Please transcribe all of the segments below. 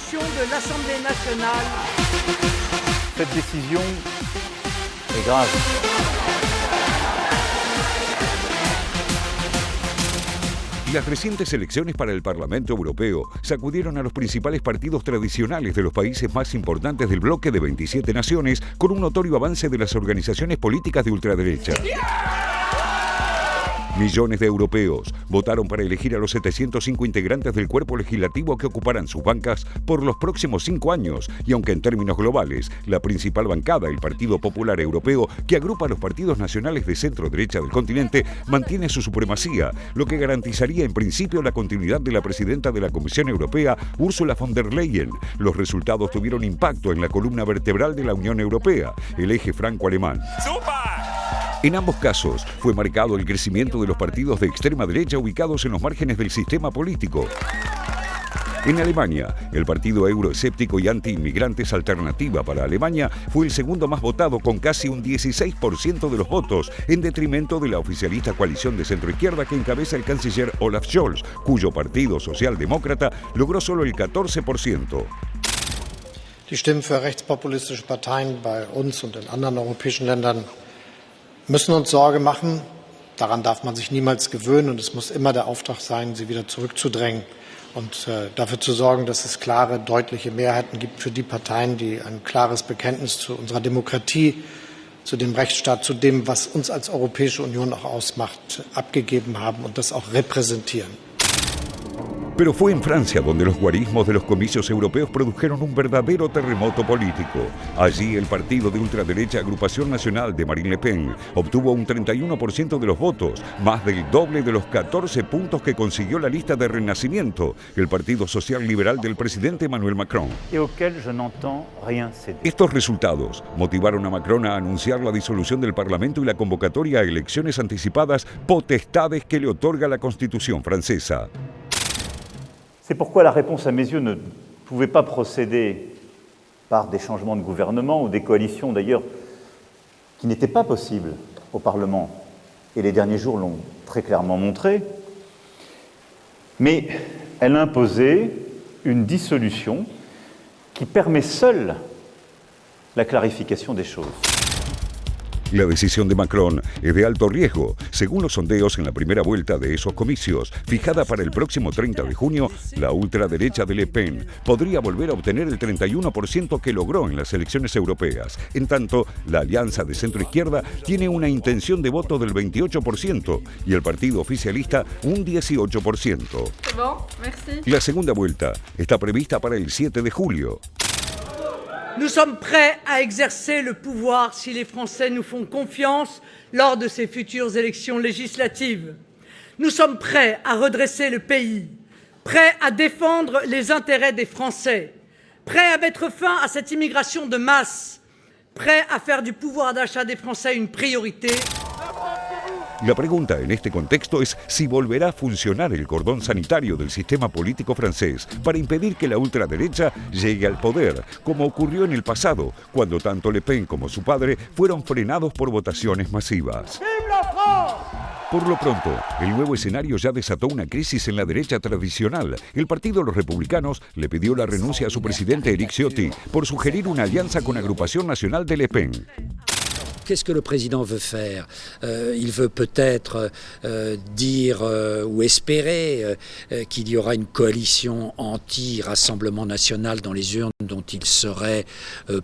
résolution de l'Assemblée nationale. Cette décision est grave. Las recientes elecciones para el Parlamento Europeo sacudieron a los principales partidos tradicionales de los países más importantes del bloque de 27 naciones, con un notorio avance de las organizaciones políticas de ultraderecha. Millones de europeos votaron para elegir a los 705 integrantes del cuerpo legislativo que ocuparán sus bancas por los próximos 5 años, y aunque en términos globales, la principal bancada, el Partido Popular Europeo, que agrupa a los partidos nacionales de centro-derecha del continente, mantiene su supremacía, lo que garantizaría en principio la continuidad de la presidenta de la Comisión Europea, Ursula von der Leyen. Los resultados tuvieron impacto en la columna vertebral de la Unión Europea, el eje franco-alemán. En ambos casos, fue marcado el crecimiento de los partidos de extrema derecha ubicados en los márgenes del sistema político. En Alemania, el partido euroescéptico y anti-inmigrantes Alternativa para Alemania fue el segundo más votado, con casi un 16% de los votos, en detrimento de la oficialista coalición de centroizquierda que encabeza el canciller Olaf Scholz, cuyo partido socialdemócrata logró solo el 14%. Die Stimmen für rechtspopulistische Parteien bei uns und in anderen europäischen Ländern müssen uns Sorge machen. Daran darf man sich niemals gewöhnen, und es muss immer der Auftrag sein, sie wieder zurückzudrängen und dafür zu sorgen, dass es klare, deutliche Mehrheiten gibt für die Parteien, die ein klares Bekenntnis zu unserer Demokratie, zu dem Rechtsstaat, zu dem, was uns als Europäische Union auch ausmacht, abgegeben haben und das auch repräsentieren. Pero fue en Francia donde los guarismos de los comicios europeos produjeron un verdadero terremoto político. Allí el partido de ultraderecha Agrupación Nacional de Marine Le Pen obtuvo un 31% de los votos, más del doble de los 14 puntos que consiguió la lista de Renacimiento, el partido social liberal del presidente Emmanuel Macron. Estos resultados motivaron a Macron a anunciar la disolución del Parlamento y la convocatoria a elecciones anticipadas, potestades que le otorga la Constitución francesa. C'est pourquoi la réponse à mes yeux ne pouvait pas procéder par des changements de gouvernement ou des coalitions d'ailleurs qui n'étaient pas possibles au Parlement, et les derniers jours l'ont très clairement montré, mais elle imposait une dissolution qui permet seule la clarification des choses. La decisión de Macron es de alto riesgo. Según los sondeos en la primera vuelta de esos comicios, fijada para el próximo 30 de junio, la ultraderecha de Le Pen podría volver a obtener el 31% que logró en las elecciones europeas. En tanto, la alianza de centro-izquierda tiene una intención de voto del 28% y el partido oficialista un 18%. La segunda vuelta está prevista para el 7 de julio. Nous sommes prêts à exercer le pouvoir si les Français nous font confiance lors de ces futures élections législatives. Nous sommes prêts à redresser le pays, prêts à défendre les intérêts des Français, prêts à mettre fin à cette immigration de masse, prêts à faire du pouvoir d'achat des Français une priorité. La pregunta en este contexto es si volverá a funcionar el cordón sanitario del sistema político francés para impedir que la ultraderecha llegue al poder, como ocurrió en el pasado, cuando tanto Le Pen como su padre fueron frenados por votaciones masivas. Por lo pronto, el nuevo escenario ya desató una crisis en la derecha tradicional. El Partido de los Republicanos le pidió la renuncia a su presidente Éric Ciotti por sugerir una alianza con Agrupación Nacional de Le Pen. Qu'est-ce que le président veut faire? Il veut peut-être dire ou espérer qu'il y aura une coalition anti-Rassemblement national dans les urnes dont il serait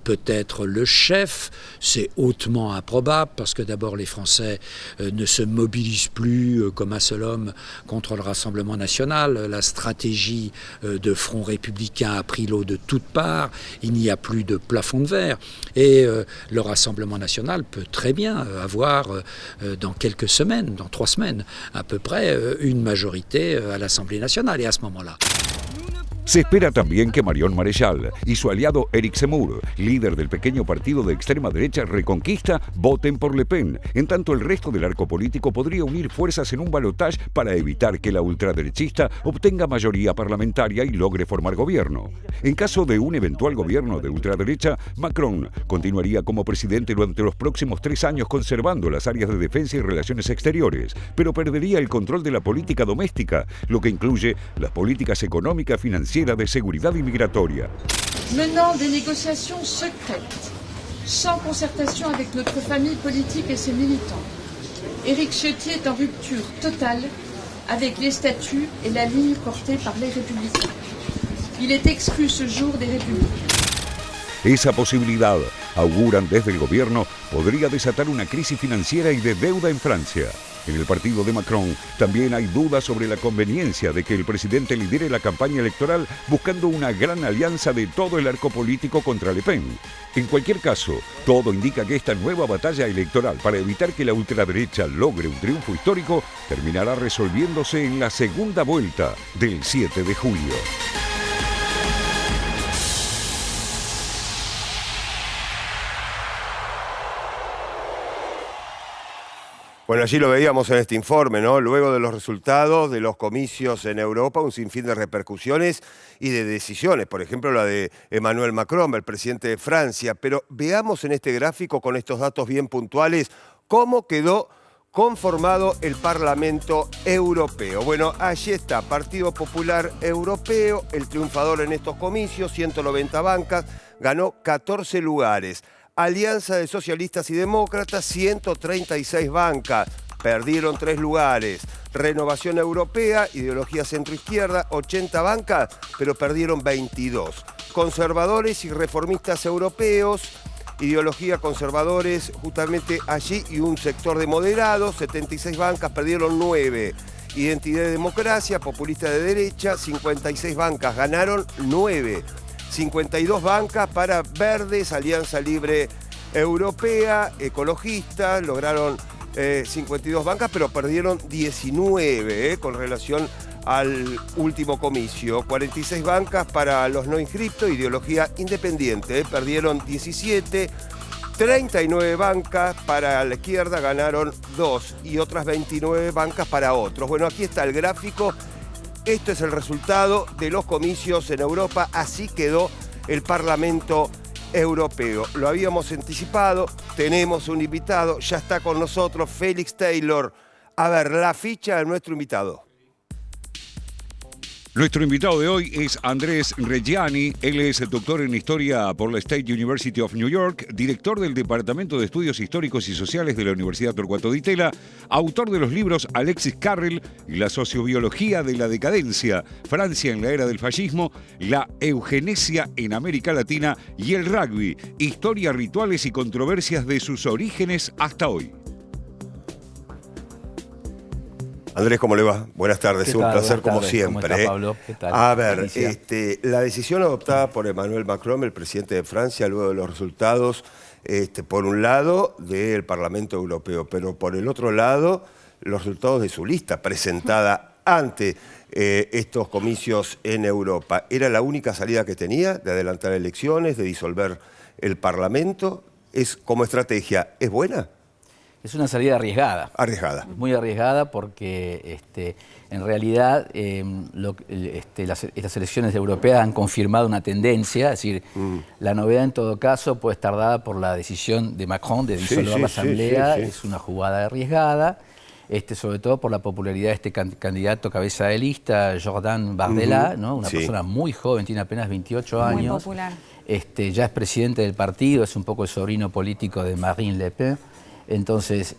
peut-être le chef. C'est hautement improbable parce que d'abord les Français ne se mobilisent plus comme un seul homme contre le Rassemblement national. La stratégie de Front républicain a pris l'eau de toutes parts. Il n'y a plus de plafond de verre. Et le Rassemblement national peut très bien avoir dans quelques semaines, dans 3 semaines à peu près, une majorité à l'Assemblée nationale. Et à ce moment-là... Se espera también que Marion Maréchal y su aliado Éric Zemmour, líder del pequeño partido de extrema derecha Reconquista, voten por Le Pen. En tanto, el resto del arco político podría unir fuerzas en un balotaje para evitar que la ultraderechista obtenga mayoría parlamentaria y logre formar gobierno. En caso de un eventual gobierno de ultraderecha, Macron continuaría como presidente durante los próximos 3 años conservando las áreas de defensa y relaciones exteriores, pero perdería el control de la política doméstica, lo que incluye las políticas económicas, financieras financiera, de seguridad y migratoria. Menant des négociations secrètes, sans concertation avec notre famille politique et ses militants. Éric Ciotti est en rupture totale avec les statuts et la ligne portée par les Républicains. Il est exclu ce jour des Républicains. Esa posibilidad, auguran desde el gobierno, podría desatar una crisis financiera y de deuda en Francia. En el partido de Macron también hay dudas sobre la conveniencia de que el presidente lidere la campaña electoral buscando una gran alianza de todo el arco político contra Le Pen. En cualquier caso, todo indica que esta nueva batalla electoral para evitar que la ultraderecha logre un triunfo histórico terminará resolviéndose en la segunda vuelta del 7 de julio. Bueno, allí lo veíamos en este informe, ¿no? Luego de los resultados de los comicios en Europa, un sinfín de repercusiones y de decisiones. Por ejemplo, la de Emmanuel Macron, el presidente de Francia. Pero veamos en este gráfico, con estos datos bien puntuales, cómo quedó conformado el Parlamento Europeo. Bueno, allí está, Partido Popular Europeo, el triunfador en estos comicios, 190 bancas, ganó 14 lugares. Alianza de Socialistas y Demócratas, 136 bancas, perdieron 3 lugares. Renovación Europea, ideología centroizquierda, 80 bancas, pero perdieron 22. Conservadores y reformistas europeos, ideología conservadores, justamente allí, y un sector de moderados, 76 bancas, perdieron 9. Identidad y Democracia, populista de derecha, 56 bancas, ganaron 9. 52 bancas para Verdes, Alianza Libre Europea, ecologistas, lograron 52 bancas, pero perdieron 19 con relación al último comicio. 46 bancas para los no inscriptos, ideología independiente, perdieron 17. 39 bancas para la izquierda, ganaron 2, y otras 29 bancas para otros. Bueno, aquí está el gráfico. Esto es el resultado de los comicios en Europa. Así quedó el Parlamento Europeo. Lo habíamos anticipado, tenemos un invitado, ya está con nosotros Félix Taylor. A ver, la ficha de nuestro invitado. Nuestro invitado de hoy es Andrés Reggiani. Él es doctor en Historia por la State University of New York, director del Departamento de Estudios Históricos y Sociales de la Universidad Torcuato Di Tella, autor de los libros Alexis Carrel y la sociobiología de la decadencia, Francia en la era del fascismo, la eugenesia en América Latina y el rugby, historia, rituales y controversias de sus orígenes hasta hoy. Andrés, ¿cómo le va? Buenas tardes, un placer como siempre. ¿Cómo está, Pablo? ¿Qué tal? A ver, la decisión adoptada por Emmanuel Macron, el presidente de Francia, luego de los resultados, por un lado, del Parlamento Europeo, pero por el otro lado, los resultados de su lista presentada ante estos comicios en Europa. ¿Era la única salida que tenía de adelantar elecciones, de disolver el Parlamento? ¿Como estrategia, es buena? Es una salida arriesgada. Arriesgada. Muy arriesgada porque en realidad estas elecciones europeas han confirmado una tendencia, es decir, la novedad en todo caso puede estar dada por la decisión de Macron de disolver la Asamblea, es una jugada arriesgada, sobre todo por la popularidad de este candidato cabeza de lista, Jordan Bardella, ¿no? Una persona muy joven, tiene apenas 28 años. Muy popular. Ya es presidente del partido, es un poco el sobrino político de Marine Le Pen. Entonces,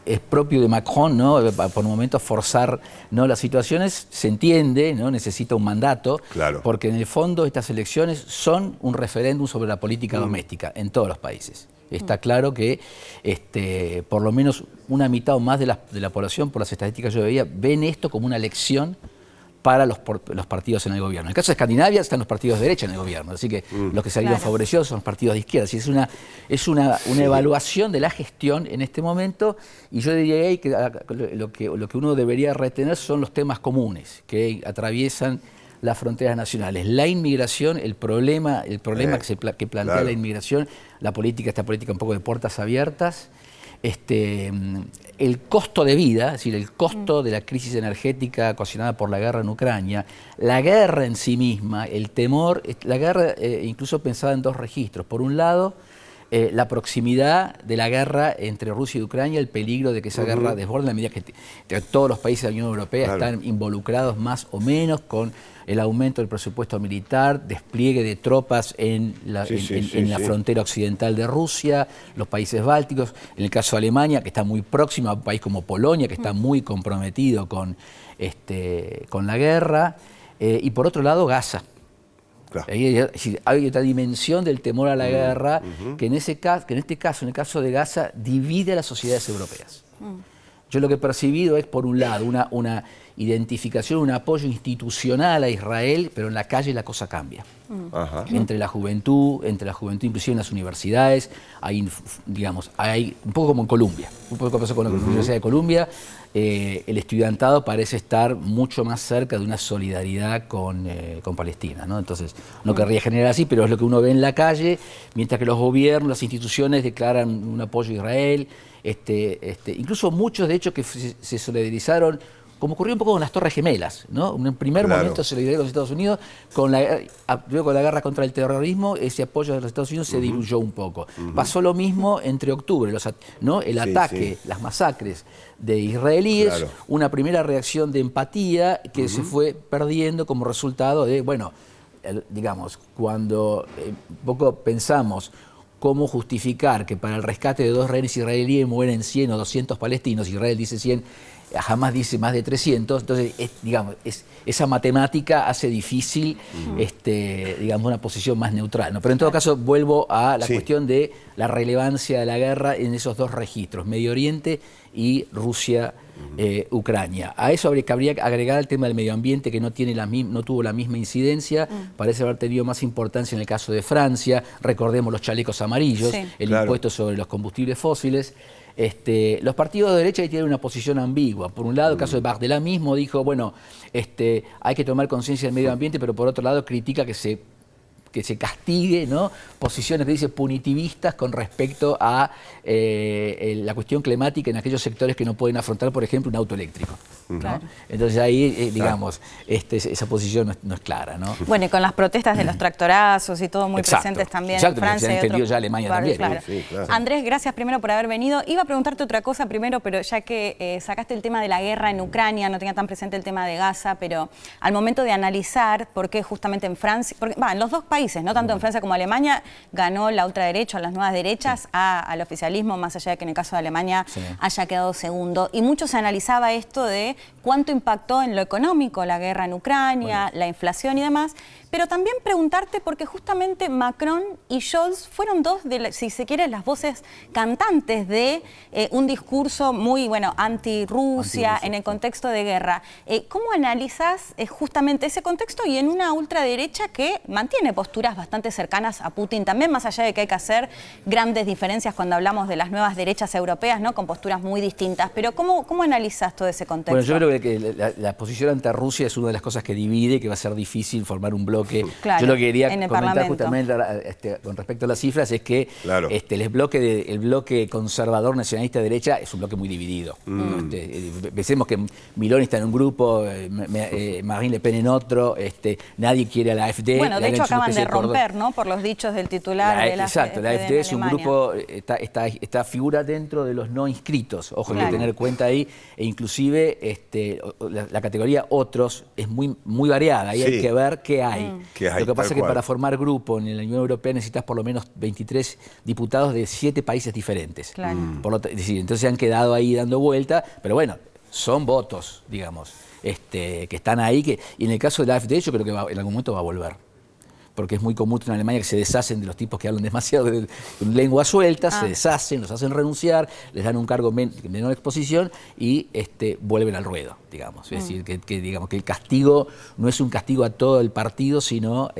es propio de Macron, ¿no? Por momentos forzar, ¿no? Las situaciones, se entiende, ¿no? Necesita un mandato, claro, porque en el fondo estas elecciones son un referéndum sobre la política doméstica en todos los países. Está claro que por lo menos una mitad o más de la población, por las estadísticas que yo veía, ven esto como una elección para los partidos en el gobierno. En el caso de Escandinavia están los partidos de derecha en el gobierno, así que los que salieron favorecidos son los partidos de izquierda. Así es una evaluación de la gestión en este momento, y yo diría que lo que uno debería retener son los temas comunes que atraviesan las fronteras nacionales. La inmigración, el problema que plantea la inmigración, esta política un poco de puertas abiertas, el costo de vida, es decir, el costo de la crisis energética ocasionada por la guerra en Ucrania, la guerra en sí misma, el temor, la guerra incluso pensada en dos registros. Por un lado, la proximidad de la guerra entre Rusia y Ucrania, el peligro de que esa guerra desborde, en la medida que todos los países de la Unión Europea están involucrados más o menos con el aumento del presupuesto militar, despliegue de tropas en la frontera occidental de Rusia, los países bálticos, en el caso de Alemania, que está muy próxima a un país como Polonia, que está muy comprometido con la guerra, y por otro lado Gaza. Claro. Hay otra dimensión del temor a la guerra que en este caso, en el caso de Gaza, divide a las sociedades europeas. Yo lo que he percibido es, por un lado, una identificación, un apoyo institucional a Israel, pero en la calle la cosa cambia. Entre la juventud inclusive en las universidades, hay un poco como en Colombia, un poco pasó con la Universidad de Columbia, el estudiantado parece estar mucho más cerca de una solidaridad con Palestina, ¿no? Entonces, no querría generar así, pero es lo que uno ve en la calle, mientras que los gobiernos, las instituciones declaran un apoyo a Israel, incluso muchos de hecho que se solidarizaron, como ocurrió un poco con las Torres Gemelas, ¿no? En un primer momento se solidarizó con los Estados Unidos, luego con la guerra contra el terrorismo, ese apoyo de los Estados Unidos se diluyó un poco. Pasó lo mismo entre octubre, el ataque, las masacres de israelíes, una primera reacción de empatía que se fue perdiendo como resultado de, cuando un poco pensamos cómo justificar que para el rescate de 2 rehenes israelíes mueren 100 o 200 palestinos, Israel dice 100, jamás dice más de 300, entonces esa matemática hace difícil una posición más neutral, ¿no? Pero en todo caso vuelvo a la cuestión de la relevancia de la guerra en esos 2 registros, Medio Oriente y Rusia, Ucrania. A eso habría que agregar el tema del medio ambiente, que no tuvo la misma incidencia, parece haber tenido más importancia en el caso de Francia, recordemos los chalecos amarillos, el impuesto sobre los combustibles fósiles. Los partidos de derecha tienen una posición ambigua. Por un lado, el caso de Bardella mismo dijo, hay que tomar conciencia del medio ambiente, pero por otro lado critica que se castigue, ¿no? Posiciones que dice punitivistas con respecto a la cuestión climática en aquellos sectores que no pueden afrontar, por ejemplo, un auto eléctrico, ¿no? Claro. Entonces ahí, esa posición no es clara, ¿no? Bueno, y con las protestas de los tractorazos y todo muy presentes también en Francia. Se entendió ya Alemania también. Claro. Andrés, gracias primero por haber venido. Iba a preguntarte otra cosa primero, pero ya que sacaste el tema de la guerra en Ucrania, no tenía tan presente el tema de Gaza, pero al momento de analizar por qué justamente en Francia, en los 2 países, no tanto en Francia como Alemania, ganó la ultraderecha o las nuevas derechas al oficialismo, más allá de que en el caso de Alemania haya quedado segundo. Y mucho se analizaba esto de cuánto impactó en lo económico la guerra en Ucrania, la inflación y demás, pero también preguntarte porque justamente Macron y Scholz fueron 2 de, si se quiere, las voces cantantes de un discurso muy, anti-Rusia en el contexto de guerra. ¿Cómo analizas justamente ese contexto y en una ultraderecha que mantiene posturas bastante cercanas a Putin también, más allá de que hay que hacer grandes diferencias cuando hablamos de las nuevas derechas europeas, ¿no? Con posturas muy distintas? Pero ¿cómo analizas todo ese contexto? Bueno, yo creo que la posición ante Rusia es una de las cosas que divide, que va a ser difícil formar un bloque. Claro, yo lo que quería comentar justamente con respecto a las cifras es que el bloque conservador nacionalista de derecha es un bloque muy dividido. Pensemos que Miloni está en un grupo, Marine Le Pen en otro, nadie quiere a la AfD. Bueno, de hecho acaban de romper, ¿no? Por los dichos del titular de la Exacto, la AfD es un grupo, esta figura dentro de los no inscritos, ojo, hay que tener cuenta ahí, e inclusive la categoría otros es muy variada, y hay que ver qué hay. Lo que pasa es que para formar grupo en la Unión Europea necesitas por lo menos 23 diputados de 7 países diferentes. Claro. Entonces se han quedado ahí dando vuelta, pero bueno, son votos, que están ahí. Y en el caso de la AfD yo creo que en algún momento va a volver. Porque es muy común en Alemania que se deshacen de los tipos que hablan demasiado de lengua suelta, se deshacen, los hacen renunciar, les dan un cargo de menor exposición y vuelven al ruedo, Es decir, que el castigo no es un castigo a todo el partido, sino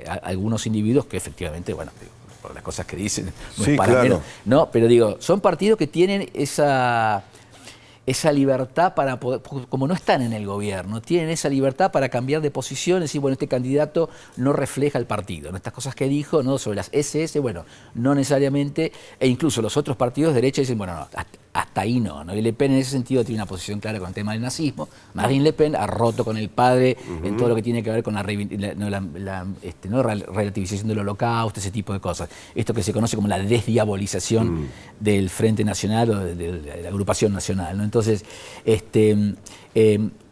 a algunos individuos que efectivamente, por las cosas que dicen, no es para menos. No, pero son partidos que tienen esa libertad para poder, como no están en el gobierno, tienen esa libertad para cambiar de posición, decir, este candidato no refleja el partido, ¿no? Estas cosas que dijo, ¿no? Sobre las SS, no necesariamente, e incluso los otros partidos de derecha dicen, hasta ahí no. Y Le Pen en ese sentido tiene una posición clara con el tema del nazismo. Marine Le Pen ha roto con el padre en todo lo que tiene que ver con la relativización del holocausto, ese tipo de cosas. Esto que se conoce como la desdiabolización del Frente Nacional o de la agrupación nacional, ¿no? Entonces, en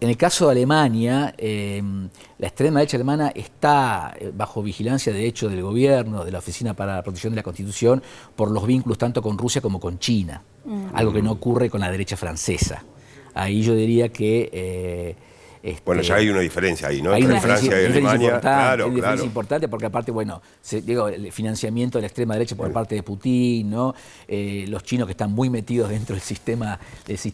el caso de Alemania, la extrema derecha alemana está bajo vigilancia, de hecho, del gobierno, de la Oficina para la Protección de la Constitución, por los vínculos tanto con Rusia como con China. Algo que no ocurre con la derecha francesa. Ahí yo diría que... bueno, ya hay una diferencia ahí, ¿no? Hay Entre una Francia y Alemania. Claro, hay diferencia importante porque aparte, bueno, digo, el financiamiento de la extrema derecha por parte de Putin, ¿no? Los chinos que están muy metidos dentro del sistema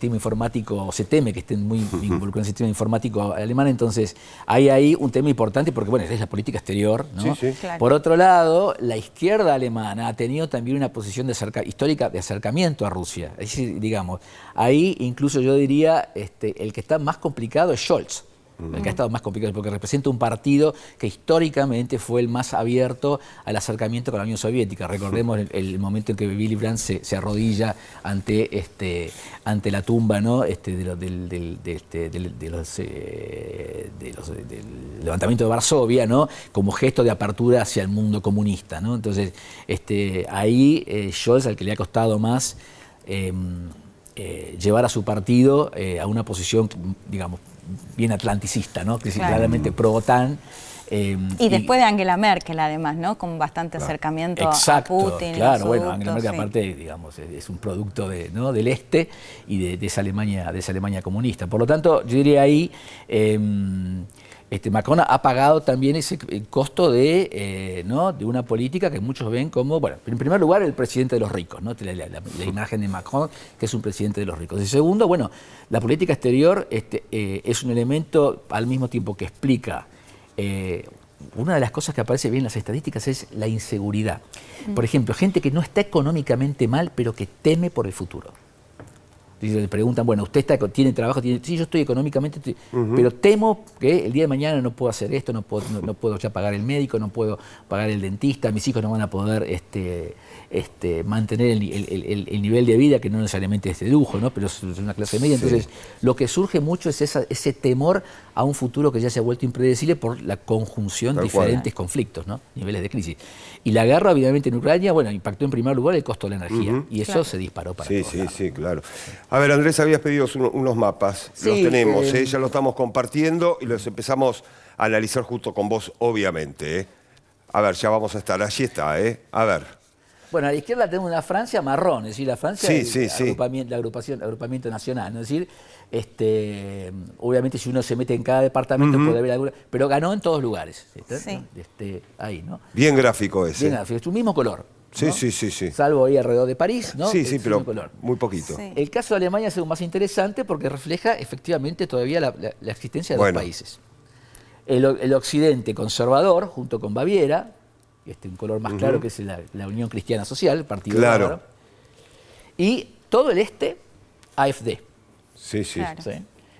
informático, se teme que estén muy involucrados en el sistema informático alemán, entonces hay ahí un tema importante porque, bueno, es la política exterior, ¿no? Sí. Claro. Por otro lado, la izquierda alemana ha tenido también una posición histórica de acercamiento a Rusia. Es decir, digamos, ahí incluso yo diría, el que está más complicado es Scholz. El que ha estado más complicado porque representa un partido que históricamente fue el más abierto al acercamiento con la Unión Soviética. Recordemos el momento en que Willy Brandt se arrodilla ante la tumba, ¿no? del levantamiento de Varsovia, ¿no? Como gesto de apertura hacia el mundo comunista, ¿no? Entonces, ahí Scholz, al que le ha costado más llevar a su partido a una posición, digamos, bien atlanticista, ¿no? Que es claramente pro-OTAN. Y después de Angela Merkel, además, ¿no? Con bastante acercamiento a Putin. Claro, bueno, Angela Merkel aparte, digamos, es un producto del este y de esa Alemania comunista. Por lo tanto, yo diría ahí, Macron ha pagado también ese costo de una política que muchos ven como, bueno, en primer lugar, el presidente de los ricos, ¿no? La imagen de Macron, que es un presidente de los ricos. Y segundo, bueno, la política exterior es un elemento al mismo tiempo que explica. Una de las cosas que aparece bien en las estadísticas es la inseguridad. Por ejemplo, gente que no está económicamente mal, pero que teme por el futuro. Le preguntan, bueno, ¿usted tiene trabajo? Sí, yo estoy económicamente, pero temo que el día de mañana no puedo hacer esto, no puedo ya pagar el médico, no puedo pagar el dentista, mis hijos no van a poder mantener el nivel de vida, que no necesariamente es de lujo, ¿no? Pero es una clase media. Entonces, lo que surge mucho es ese temor a un futuro que ya se ha vuelto impredecible por la conjunción de diferentes conflictos, ¿no? Niveles de crisis. Y la guerra, obviamente, en Ucrania, bueno, impactó en primer lugar el costo de la energía. Y eso se disparó para todos lados. Sí, claro. A ver, Andrés, habías pedido unos mapas. Los tenemos, ya los estamos compartiendo y los empezamos a analizar justo con vos, obviamente. A ver, ya vamos a estar. Allí está, A ver. Bueno, a la izquierda tenemos una Francia marrón, es decir, la Francia el agrupamiento nacional, ¿no? Es decir, obviamente si uno se mete en cada departamento puede haber alguna, pero ganó en todos lugares. Sí. Ahí, ¿no? Bien gráfico ese. Bien gráfico, es un mismo color. ¿no? Sí. Salvo ahí alrededor de París, ¿no? Sí, pero color. muy poquito. Sí. El caso de Alemania es aún más interesante porque refleja efectivamente todavía la existencia de dos países. El occidente conservador, junto con Baviera, un color más claro que es la Unión Cristiana Social, el Partido Bávaro, y todo el este, AfD. Sí. Claro. ¿Sí?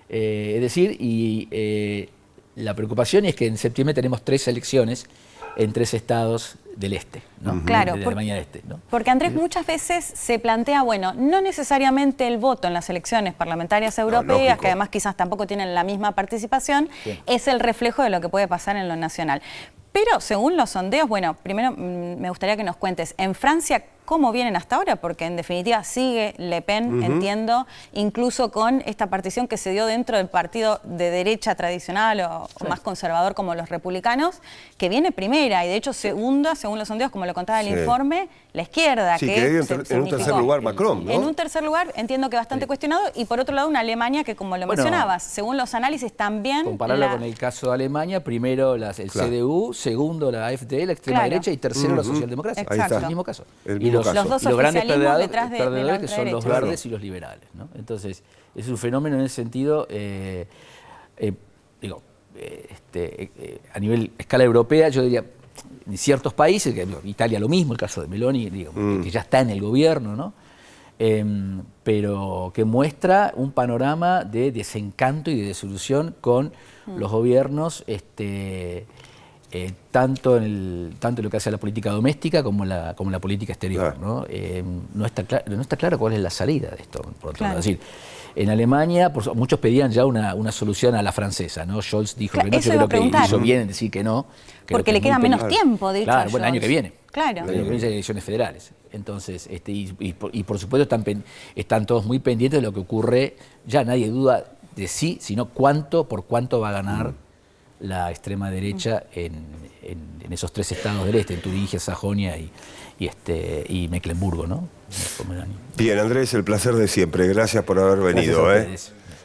Es decir, la preocupación es que en septiembre tenemos 3 elecciones en 3 estados del este, ¿no? Claro, de Alemania del Este, ¿no? Porque Andrés, muchas veces se plantea, bueno, no necesariamente el voto en las elecciones parlamentarias europeas, que además quizás tampoco tienen la misma participación, es el reflejo de lo que puede pasar en lo nacional. Pero según los sondeos, bueno, primero me gustaría que nos cuentes, en Francia, ¿cómo vienen hasta ahora? Porque en definitiva sigue Le Pen, entiendo, incluso con esta partición que se dio dentro del partido de derecha tradicional o más conservador como los republicanos, que viene primera y de hecho segunda, según los sondeos, como lo contaba el informe, la izquierda. Sí, que en un tercer lugar Macron, ¿no? En un tercer lugar, entiendo que bastante cuestionado, y por otro lado una Alemania que, como lo mencionabas, según los análisis también... Compararlo con el caso de Alemania, primero el CDU, segundo la AfD, la extrema derecha, y tercero la socialdemocracia. Exacto. Ahí está. El mismo caso. Los dos grandes detrás de perdedores la que son los verdes y los liberales, ¿no? Entonces, es un fenómeno en ese sentido, a nivel escala europea, yo diría, en ciertos países, Italia lo mismo, el caso de Meloni, que ya está en el gobierno, ¿no? Pero que muestra un panorama de desencanto y de desilusión con los gobiernos tanto en lo que hace a la política doméstica como en la política exterior. ¿No? No está claro cuál es la salida de esto, por otro lado. Es decir, en Alemania muchos pedían ya una solución a la francesa, ¿no? Scholz dijo que no, yo creo que hizo bien en decir que no. Porque le queda menos tiempo, de hecho. Claro, bueno, el año que viene. Claro. El año que viene hay elecciones federales. Entonces, y por supuesto están todos muy pendientes de lo que ocurre. Ya nadie duda de sí, sino por cuánto va a ganar la extrema derecha en esos 3 estados del este, en Turingia, Sajonia y Mecklemburgo, ¿no? Bien, Andrés, el placer de siempre. Gracias por haber venido. Gracias a ustedes.